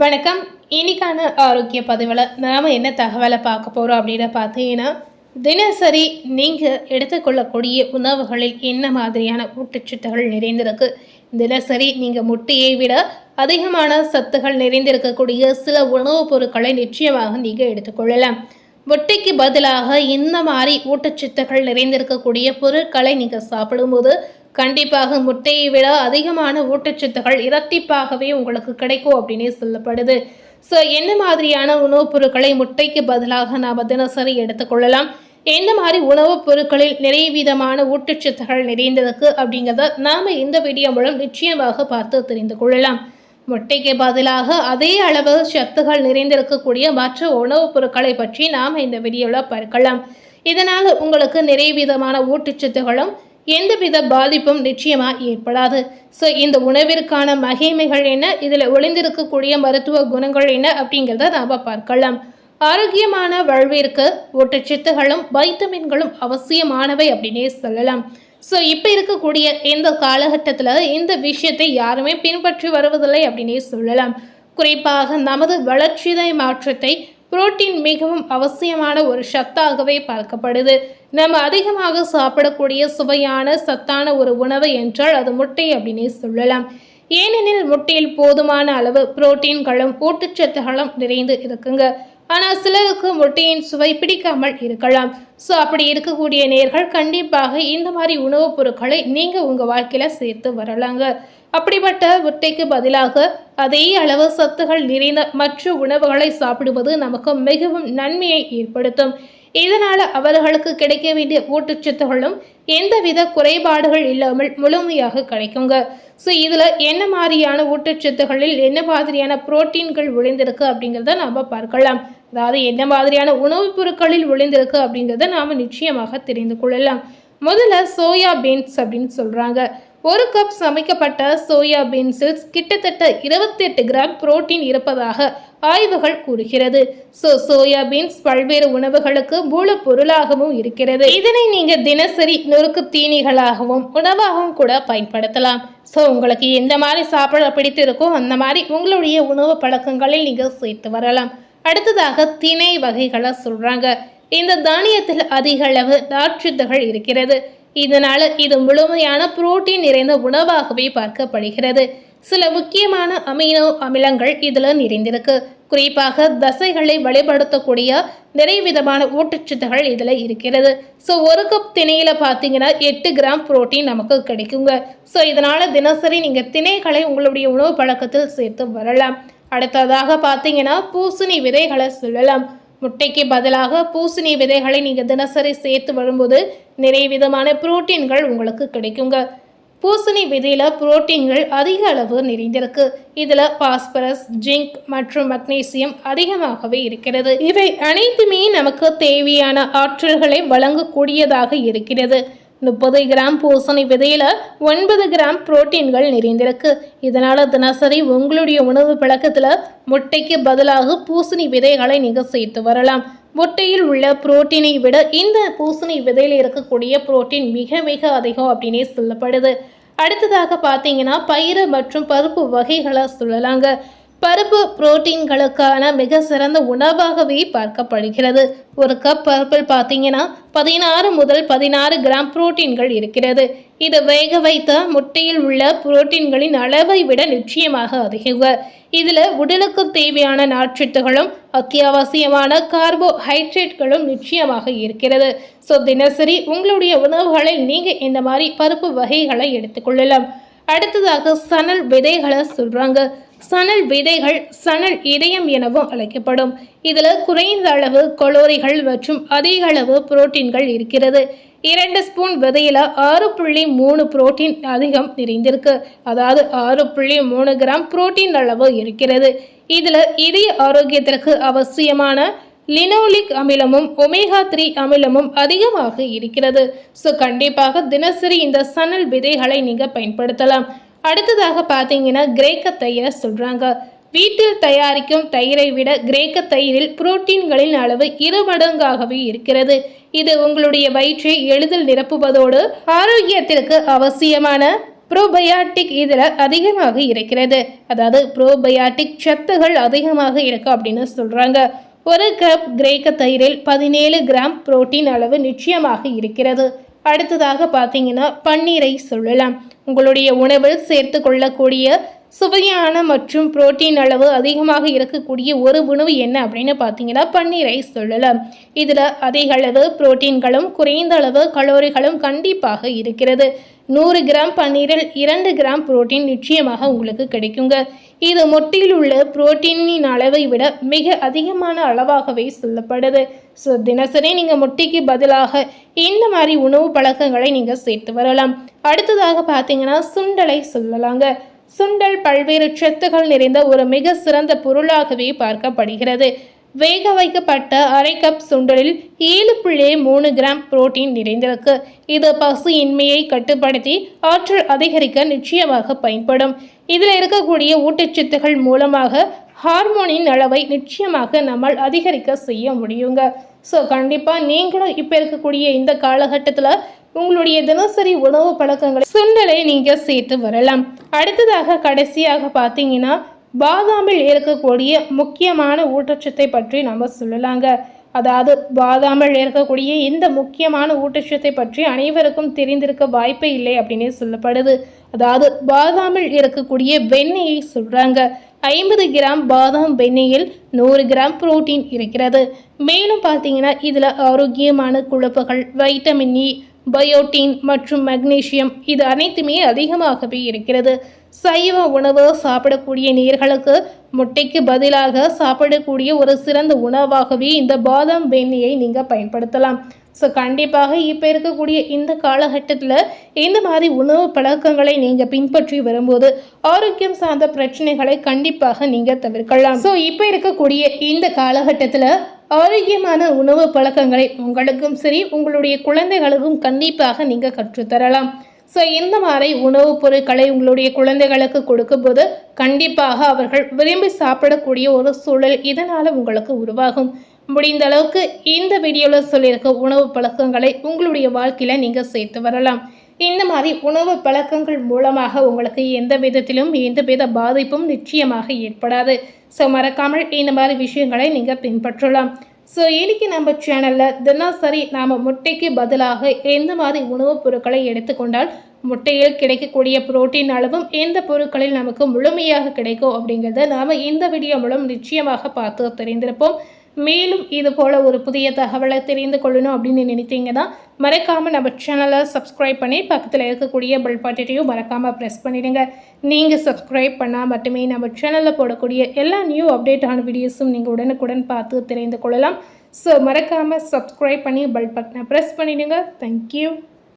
வணக்கம். இன்னைக்கான ஆரோக்கிய பதிவில் நாம் என்ன தகவலை பார்க்க போகிறோம் அப்படின்னு பார்த்தீங்கன்னா, தினசரி நீங்கள் எடுத்துக்கொள்ளக்கூடிய உணவுகளில் என்ன மாதிரியான ஊட்டச்சத்துகள் நிறைந்திருக்கு, தினசரி நீங்கள் முட்டையை விட அதிகமான சத்துகள் நிறைந்திருக்கக்கூடிய சில உணவுப் பொருட்களை நிச்சயமாக நீங்கள் எடுத்துக்கொள்ளலாம். முட்டைக்கு பதிலாக இந்த மாதிரி ஊட்டச்சத்துகள் நிறைந்திருக்கக்கூடிய பொருட்களை நீங்கள் சாப்பிடும்போது கண்டிப்பாக முட்டையை விட அதிகமான ஊட்டச்சத்துகள் இரட்டிப்பாகவே உங்களுக்கு கிடைக்கும் அப்படின்னு சொல்லப்படுது. ஸோ என்ன மாதிரியான உணவுப் பொருட்களை முட்டைக்கு பதிலாக நாம் தினசரி எடுத்துக்கொள்ளலாம், எந்த மாதிரி உணவுப் பொருட்களில் நிறைய விதமான ஊட்டச்சத்துகள் நிறைந்திருக்கு அப்படிங்கிறத நாம் இந்த வீடியோ மூலம் நிச்சயமாக பார்த்து தெரிந்து கொள்ளலாம். முட்டைக்கு பதிலாக அதே அளவு சத்துகள் நிறைந்திருக்கக்கூடிய மற்ற உணவுப் பொருட்களை பற்றி நாம் இந்த வீடியோவில் பார்க்கலாம். இதனால் உங்களுக்கு நிறைய விதமான ஊட்டச்சத்துகளும் எந்தவித பாதிப்பும் நிச்சயமாக ஏற்படாது. ஸோ இந்த உணவிற்கான மகிமைகள் என்ன, இதில் ஒளிந்திருக்கக்கூடிய மருத்துவ குணங்கள் என்ன அப்படிங்கிறத நாம் பார்க்கலாம். ஆரோக்கியமான வாழ்விற்கு ஊட்டச்சத்துகளும் வைட்டமின்களும் அவசியமானவை அப்படின்னே சொல்லலாம். ஸோ இப்போ இருக்கக்கூடிய இந்த காலகட்டத்தில் இந்த விஷயத்தை யாருமே பின்பற்றி வருவதில்லை அப்படின்னே சொல்லலாம். குறிப்பாக நமது வளர்ச்சிதை மாற்றத்தை புரோட்டீன் மிகவும் அவசியமான ஒரு சத்தாகவே பார்க்கப்படுது. நம்ம அதிகமாக சாப்பிடக்கூடிய சுவையான சத்தான ஒரு உணவு என்றால் அது முட்டை அப்படின்னே சொல்லலாம். ஏனெனில் முட்டையில் போதுமான அளவு புரோட்டீன்களும் ஊட்டச்சத்துகளும் நிறைந்து இருக்குங்க. ஆனால் சிலருக்கு முட்டையின் சுவை பிடிக்காமல் இருக்கலாம். ஸோ அப்படி இருக்கக்கூடிய நேர்கள் கண்டிப்பாக இந்த மாதிரி உணவுப் பொருட்களை நீங்கள் உங்கள் வாழ்க்கையில் சேர்த்து வரலாங்க. அப்படிப்பட்ட முட்டைக்கு பதிலாக அதே அளவு சத்துகள் நிறைந்த மற்ற உணவுகளை சாப்பிடுவது நமக்கு மிகவும் நன்மையை ஏற்படுத்தும். இதனால் அவர்களுக்கு கிடைக்க வேண்டிய ஊட்டச்சத்துகளும் எந்தவித குறைபாடுகள் இல்லாமல் முழுமையாக கிடைக்குங்க. ஸோ இதில் என்ன மாதிரியான ஊட்டச்சத்துகளில் என்ன மாதிரியான புரோட்டீன்கள் விளைந்திருக்கு அப்படிங்கிறத நாம் பார்க்கலாம். அதாவது என்ன மாதிரியான உணவுப் பொருட்களில் விளைந்திருக்கு அப்படிங்கிறத நாம் நிச்சயமாக தெரிந்து கொள்ளலாம். முதல்ல சோயா பீன்ஸ் அப்படின்னு சொல்கிறாங்க. ஒரு கப் சமைக்கப்பட்ட சோயா பீன்ஸில் கிட்டத்தட்ட 28 கிராம் புரோட்டீன் இருப்பதாக ஆய்வுகள் கூறுகிறது. சோயா பீன்ஸ் பல்வேறு உணவுகளுக்கு மூலப்பொருளாகவும் இருக்கிறது. இதனை நீங்க தினசரி நொறுக்கு தீனிகளாகவும் உணவாகவும் கூட பயன்படுத்தலாம். உங்களுக்கு எந்த மாதிரி சாப்பிட பிடித்து இருக்கோ அந்த மாதிரி உங்களுடைய உணவு பழக்கங்களில் நீங்க சேர்த்து வரலாம். அடுத்ததாக திணை வகைகளை சொல்றாங்க. இந்த தானியத்தில் அதிக அளவு நார்ச்சத்துகள் இருக்கிறது. இதனால இது முழுமையான புரோட்டீன் நிறைந்த உணவாகவே பார்க்கப்படுகிறது. சில முக்கியமான அமினோ அமிலங்கள் இதுல நிறைந்திருக்கு. குறிப்பாக தசைகளை வலுப்படுத்தக்கூடிய நிறைய விதமான ஊட்டச்சத்துகள் இதுல இருக்கிறது. ஒரு கப் திணையில பார்த்தீங்கன்னா 8 கிராம் புரோட்டீன் நமக்கு கிடைக்குங்க. இதனால தினசரி நீங்க திணைகளை உங்களுடைய உணவு பழக்கத்தில் சேர்த்து வரலாம். அடுத்ததாக பார்த்தீங்கன்னா பூசணி விதைகளை சொல்லலாம். முட்டைக்கு பதிலாக பூசணி விதைகளை நீங்கள் தினசரி சேர்த்து வரும்போது நிறைய விதமான புரோட்டீன்கள் உங்களுக்கு கிடைக்குங்க. பூசணி விதையில் புரோட்டீன்கள் அதிக அளவு நிறைந்திருக்கு. இதில் பாஸ்பரஸ், ஜிங்க் மற்றும் மக்னீசியம் அதிகமாகவே இருக்கிறது. இவை அனைத்துமே நமக்கு தேவையான ஆற்றல்களை வழங்கக்கூடியதாக இருக்கிறது. 30 கிராம் பூசணி விதையில் 9 கிராம் புரோட்டீன்கள் நிறைந்திருக்கு. இதனால் தினசரி உங்களுடைய உணவு பழக்கத்தில் முட்டைக்கு பதிலாக பூசணி விதைகளை நீங்கள் சேர்த்து வரலாம். முட்டையில் உள்ள புரோட்டீனை விட இந்த பூசணி விதையில் இருக்கக்கூடிய புரோட்டீன் மிக மிக அதிகம் அப்படின்னே சொல்லப்படுது. அடுத்ததாக பார்த்தீங்கன்னா பயிறு மற்றும் பருப்பு வகைகளை சொல்லலாங்க. பருப்பு புரோட்டீன்களுக்கான மிக சிறந்த உணவாகவே பார்க்கப்படுகிறது. ஒரு கப் பருப்பில் பார்த்தீங்கன்னா 16 முதல் 16 கிராம் புரோட்டீன்கள் இருக்கிறது. இது வேக வைத்த முட்டையில் உள்ள புரோட்டீன்களின் அளவை விட நிச்சயமாக அதிகம். இதில் உடலுக்கு தேவையான நார்ச்சத்துகளும் அத்தியாவசியமான கார்போஹைட்ரேட்களும் நிச்சயமாக இருக்கிறது. தினசரி உங்களுடைய உணவுகளில் நீங்கள் இந்த மாதிரி பருப்பு வகைகளை எடுத்துக்கொள்ளலாம். அடுத்ததாக சணல் விதைகளை சொல்கிறாங்க. சணல் விதைகள் சணல் இதயம் எனவும் அழைக்கப்படும். இதில் குறைந்த அளவு கலோரிகள் மற்றும் அதிக அளவு புரோட்டீன்கள் இருக்கிறது. 2 ஸ்பூன் விதையில் 6.3 புரோட்டீன் அதிகம் நிறைந்திருக்கு. அதாவது 6.3 கிராம் புரோட்டீன் அளவு இருக்கிறது. இதில் இதய ஆரோக்கியத்திற்கு அவசியமான லினோலிக் அமிலமும் ஒமேகா 3 அமிலமும் அதிகமாக இருக்கிறது. கண்டிப்பாக தினசரி இந்த சணல் விதைகளை நீங்கள் பயன்படுத்தலாம். அடுத்ததாக பார்த்தீங்கன்னா கிரேக்க தயிரை சொல்கிறாங்க. வீட்டில் தயாரிக்கும் தயிரை விட கிரேக்க தயிரில் புரோட்டீன்களின் அளவு 2 மடங்காகவே இருக்கிறது. இது உங்களுடைய வயிற்றை எளிதில் நிரப்புவதோடு ஆரோக்கியத்திற்கு அவசியமான ப்ரோபயாட்டிக் இதில் அதிகமாக இருக்கிறது. அதாவது ப்ரோபயாட்டிக் சத்துகள் அதிகமாக இருக்கு அப்படின்னு சொல்கிறாங்க. ஒரு கப் கிரேக்க தயிரில் 17 கிராம் புரோட்டீன் அளவு நிச்சயமாக இருக்கிறது. அடுத்ததாக பார்த்தீங்கன்னா பன்னீரை சொல்லலாம். உங்களுடைய உணவில் சேர்த்து கொள்ளக்கூடிய சுவையான மற்றும் புரோட்டீன் அளவு அதிகமாக இருக்கக்கூடிய ஒரு உணவு என்ன அப்படின்னு பார்த்தீங்கன்னா பன்னீரை சொல்லலாம். இதில் அதிக அளவு புரோட்டீன்களும் குறைந்த அளவு கலோரிகளும் கண்டிப்பாக இருக்கிறது. 100 கிராம் பன்னீரில் 2 கிராம் புரோட்டீன் நிச்சயமாக உங்களுக்கு கிடைக்குங்க. இது முட்டையில் உள்ள புரோட்டீனின் அளவை விட மிக அதிகமான அளவாகவே சொல்லப்படுது. ஸோ தினசரி நீங்கள் முட்டைக்கு பதிலாக இந்த மாதிரி உணவு பழக்கங்களை நீங்கள் சேர்த்து வரலாம். அடுத்ததாக பார்த்தீங்கன்னா சுண்டலை சொல்லலாங்க. சுண்டல் பல்வேறு சத்துக்கள் நிறைந்த ஒரு மிக சிறந்த பொருளாகவே பார்க்கப்படுகிறது. வேக வைக்கப்பட்ட அரை கப் சுண்டலில் 7.3 கிராம் புரோட்டீன் நிறைந்திருக்கு. இது பசியின்மையை கட்டுப்படுத்தி ஆற்றல் அதிகரிக்க நிச்சயமாக பயன்படும். இதில் இருக்கக்கூடிய ஊட்டச்சத்துக்கள் மூலமாக ஹார்மோனின் அளவை நிச்சயமாக நம்மால் அதிகரிக்க செய்ய முடியுங்க. ஸோ கண்டிப்பாக நீங்களும் இப்போ இருக்கக்கூடிய இந்த காலகட்டத்தில் உங்களுடைய தினசரி உணவு பழக்கங்களை சுண்டலை நீங்கள் சேர்த்து வரலாம். அடுத்ததாக கடைசியாக பார்த்தீங்கன்னா பாதாமில் இருக்கக்கூடிய முக்கியமான ஊட்டச்சத்தை பற்றி நம்ம சொல்லலாங்க. அதாவது பாதாமில் இருக்கக்கூடிய இந்த முக்கியமான ஊட்டச்சத்தை பற்றி அனைவருக்கும் தெரிந்திருக்க வாய்ப்பே இல்லை அப்படின்னு சொல்லப்படுது. அதாவது பாதாமில் இருக்கக்கூடிய வெண்ணெயை சொல்கிறாங்க. 50 கிராம் பாதாம் வெண்ணெயில் 100 கிராம் புரோட்டீன் இருக்கிறது. மேலும் பார்த்தீங்கன்னா இதில் ஆரோக்கியமான கொழுப்புகள், வைட்டமின் இ, பயோட்டின் மற்றும் மக்னீசியம் இது அனைத்துமே அதிகமாகவே இருக்கிறது. சைவ உணவு சாப்பிடக்கூடிய நேயர்களுக்கு முட்டைக்கு பதிலாக சாப்பிடக்கூடிய ஒரு சிறந்த உணவாகவே இந்த பாதாம் வெண்ணெயை நீங்கள் பயன்படுத்தலாம். ஸோ கண்டிப்பாக இப்போ இருக்கக்கூடிய இந்த காலகட்டத்தில் இந்த மாதிரி உணவு பழக்கங்களை நீங்கள் பின்பற்றி வரும்போது ஆரோக்கியம் சார்ந்த பிரச்சனைகளை கண்டிப்பாக நீங்கள் தவிர்க்கலாம். ஸோ இப்போ இருக்கக்கூடிய இந்த காலகட்டத்தில் ஆரோக்கியமான உணவு பழக்கங்களை உங்களுக்கும் சரி உங்களுடைய குழந்தைகளுக்கும் கண்டிப்பாக நீங்கள் கற்றுத்தரலாம். ஸோ இந்த மாதிரி உணவுப் பொருட்களை உங்களுடைய குழந்தைகளுக்கு கொடுக்கும்போது கண்டிப்பாக அவர்கள் விரும்பி சாப்பிடக்கூடிய ஒரு சூழல் இதனால் உங்களுக்கு உருவாகும். முடிந்த அளவுக்கு இந்த வீடியோவில் சொல்லியிருக்க உணவு பழக்கங்களை உங்களுடைய வாழ்க்கையில் நீங்கள் சேர்த்து வரலாம். இந்த மாதிரி உணவு பழக்கங்கள் மூலமாக உங்களுக்கு எந்த விதத்திலும் எந்த வித பாதிப்பும் நிச்சயமாக ஏற்படாது. ஸோ மறக்காமல் இந்த மாதிரி விஷயங்களை நீங்கள் பின்பற்றலாம். ஸோ இன்றைக்கி நம்ம சேனலில் தினசரி நாம் முட்டைக்கு பதிலாக எந்த மாதிரி உணவுப் பொருட்களை எடுத்துக்கொண்டால் முட்டையில் கிடைக்கக்கூடிய புரோட்டீன் அளவும் எந்த பொருட்களில் நமக்கு முழுமையாக கிடைக்கும் அப்படிங்கிறத நாம் இந்த வீடியோ மூலம் நிச்சயமாக பார்த்து தெரிந்திருப்போம். மேலும் இது போல் ஒரு புதிய தகவலை தெரிந்து கொள்ளணும் அப்படின்னு நினைத்தீங்கன்னா மறக்காமல் நம்ம சேனலை சப்ஸ்கிரைப் பண்ணி பக்கத்தில் இருக்கக்கூடிய பெல் பட்டனையும் மறக்காமல் ப்ரெஸ் பண்ணிடுங்க. நீங்கள் சப்ஸ்கிரைப் பண்ணால் மட்டுமே நம்ம சேனலில் போடக்கூடிய எல்லா நியூ அப்டேட்டான வீடியோஸும் நீங்கள் உடனுக்குடன் பார்த்து தெரிந்து கொள்ளலாம். ஸோ மறக்காமல் சப்ஸ்கிரைப் பண்ணி பெல் பட்டனை ப்ரெஸ் பண்ணிடுங்க. தேங்க்யூ.